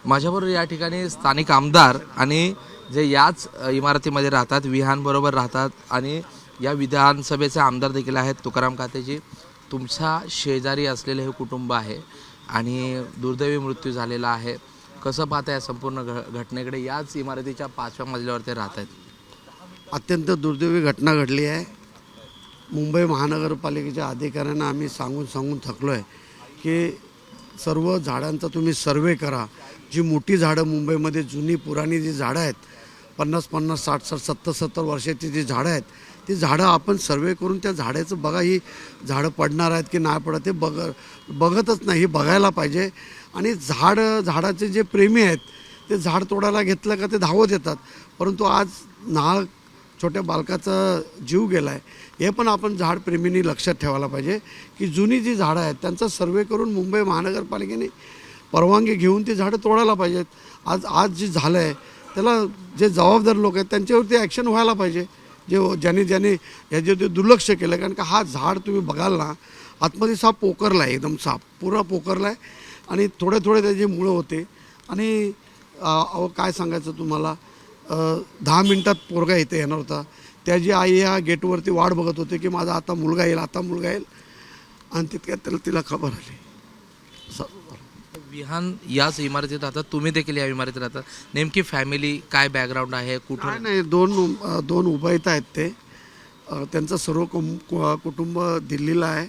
माझ्याबरोबर या ठिकाणी स्थानिक आमदार आणि जे याच इमारतीमध्ये राहतात, विहानबरोबर राहतात आणि या विधानसभेचे आमदार देखील आहेत तुकाराम कातेजी. तुमच्या शेजारी असलेले हे कुटुंब आहे आणि दुर्दैवी मृत्यू झालेला आहे. कसं पाहता या संपूर्ण घटनेकडे? याच इमारतीच्या 5व्या मजल्यावर ते राहत आहेत. अत्यंत दुर्दैवी घटना घडली आहे. मुंबई महानगरपालिकेच्या अधिकाऱ्यांना आम्ही सांगून थकलो आहे की सर्व झाडांचा तुम्ही सर्वे करा. जी मोठी झाडं मुंबईमध्ये जुनी पुराणी जी झाडं आहेत, 50-50, 60-60, 70-70 वर्षाची जी झाडं आहेत, ती झाडं आपण सर्वे करून त्या झाडाचं बघा, ही झाडं पडणार आहेत की नाही पडत हे बघतच नाही, हे बघायला पाहिजे. आणि झाडाचे जे प्रेमी आहेत ते झाड तोडायला घेतलं का ते धावत येतात, परंतु आज नाहक छोट्या बालकाचा जीव गेला आहे. हे पण आपण झाडप्रेमींनी लक्षात ठेवायला पाहिजे की जुनी जी झाडं आहेत त्यांचा सर्वे करून मुंबई महानगरपालिकेने परवानगी घेऊन ती झाडं तोडायला पाहिजेत. आज जे झालं आहे त्याला जे जबाबदार लोक आहेत त्यांच्यावरती ॲक्शन व्हायला पाहिजे, ज्यांनी ह्याच्यावरती दुर्लक्ष केलं. कारण का हा झाड तुम्ही बघाल ना, आतमध्ये साप पोकरला आहे, एकदम साप पुरा पोकरला आहे आणि थोडे त्याचे मुळं होते. आणि काय सांगायचं तुम्हाला, 10 मिनटात पोरगा इथे येणार होता. त्याची आई ह्या गेटवरती वाट बघत होते की माझा आता मुलगा येईल आणि तितक्यात तिला खबर आली. विहान याच इमारतीत राहतात, तुम्ही देखील या इमारतीत राहतात. नेमकी फॅमिली काय बॅकग्राऊंड आहे, कुठं? नाही, दोन उभयत आहेत ते. त्यांचं सर्व कुटुंब दिल्लीला आहे.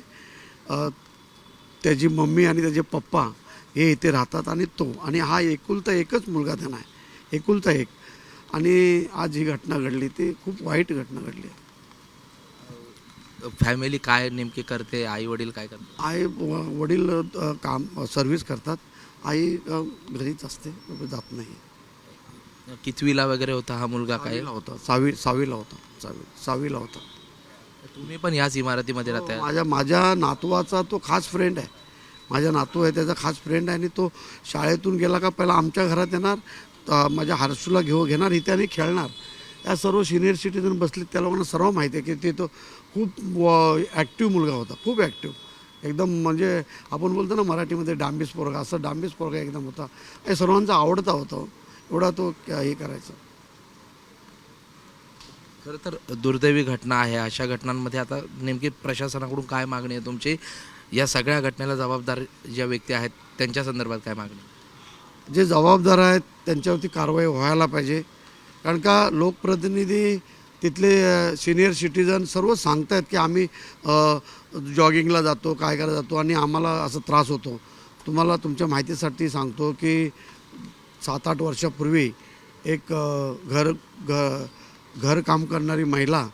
त्याची मम्मी आणि त्याचे पप्पा हे इथे राहतात आणि हा एकुलता एकच मुलगा त्यांना आहे, एकुलता एक. आणि आज ही घटना घडली, ती खूप वाईट घटना घडली. फॅमिली काय नेमकी करते? आई वडील काय करतात? वडील काम सर्व्हिस करतात, आई घरीच असते, जात नाही. कितवीला वगैरे होता हा मुलगा? काय होता? सहावीला होता. तुम्ही पण याच इमारतीमध्ये राहताय? माझ्या नातवाचा तो खास फ्रेंड आहे. माझा नातू आहे, त्याचा खास फ्रेंड आहे. आणि तो शाळेतून गेला का पहिला आमच्या घरात येणार, माझ्या हर्षूला घेणार, इथे आणि खेळणार. या सर्व सिनियर सिटीजन बसले, त्या लोकांना सर्व माहिती आहे की ते तो खूप ॲक्टिव्ह मुलगा होता, खूप ॲक्टिव्ह एकदम. म्हणजे आपण बोलतो ना मराठीमध्ये डांबीस पोरगा, असं डांबीस पोरगा एकदम होता. हे सर्वांचा आवडता होता, एवढा तो हे करायचा. खरं तर दुर्दैवी घटना आहे. अशा घटनांमध्ये आता नेमकी प्रशासनाकडून काय मागणी आहे तुमची? या सगळ्या घटनेला जबाबदार ज्या व्यक्ती आहेत त्यांच्या संदर्भात काय मागणी? जे जबाबदार आहेत त्यांच्यावरती कारवाई व्हायला पाहिजे. कारण का लोकप्रतिनिधी, तिथले सिनियर सिटीजन सर्व सांगत आहेत की आम्ही जॉगिंगला जातो, काय करायला जातो आणि आम्हाला असं त्रास होतो. तुम्हाला तुमच्या माहितीसाठी सांगतो की 7-8 वर्षापूर्वी एक घर काम करणारी महिला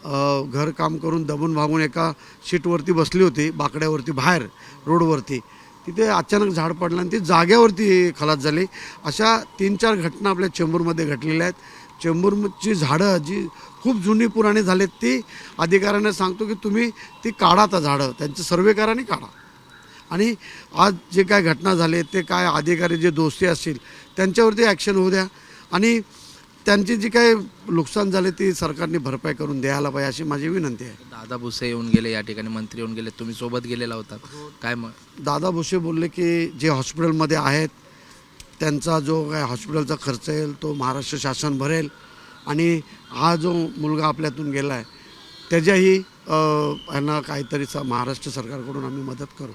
घर काम करून दबून भागून एका शीटवरती बसली होती, बाकड्यावरती बाहेर रोडवरती. तिथे अचानक झाड पडलं आणि ती जाग्यावरती खलास झाली. अशा 3-4 घटना आपल्या चेंबूरमध्ये घडलेल्या आहेत. चेंबूरची झाडं जी खूप जुनी पुराणी झालेत, ती अधिकाऱ्यांना सांगतो की तुम्ही ती काढा, त्या झाडं त्यांचं सर्वे करा आणि काढा. आणि आज जे काय घटना झाले ते काय अधिकारी जे दोषी असतील त्यांच्यावरती ॲक्शन होऊ द्या आणि त्यांची जी काही नुकसान झाले ती सरकारने भरपाई करून द्यायला पाहिजे, अशी माझी विनंती आहे. दादा भुसे येऊन गेले या ठिकाणी, मंत्री येऊन गेले, तुम्ही सोबत गेलेला होता, काय मग? दादा भुसे बोलले की जे हॉस्पिटलमध्ये आहेत त्यांचा जो काय हॉस्पिटलचा खर्च येईल तो महाराष्ट्र शासन भरेल आणि हा जो मुलगा आपल्यातून गेला आहे त्याच्याही यांना काहीतरी महाराष्ट्र सरकारकडून आम्ही मदत करू.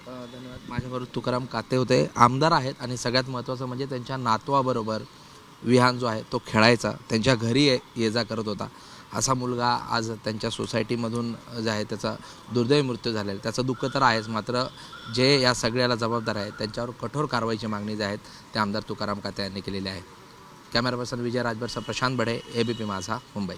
धन्यवाद. माझ्याबरोबर तुकाराम काते होते, आमदार आहेत आणि सगळ्यात महत्त्वाचं म्हणजे त्यांच्या नातवाबरोबर विहान जो आहे तो खेळायचा, त्यांच्या घरी ये जा करत होता. असा मुलगा आज त्यांच्या सोसायटीमधून जे आहे त्याचा दुर्दैवी मृत्यू झालेला, त्याचं दुःख तर आहेच, मात्र जे या सगळ्याला जबाबदार आहेत त्यांच्यावर कठोर कारवाईची मागणी जे आहेत ते आमदार तुकाराम काते यांनी केलेली आहे. कॅमेरा पर्सन विजय राजभरसह प्रशांत बढे, ABP माझा, मुंबई.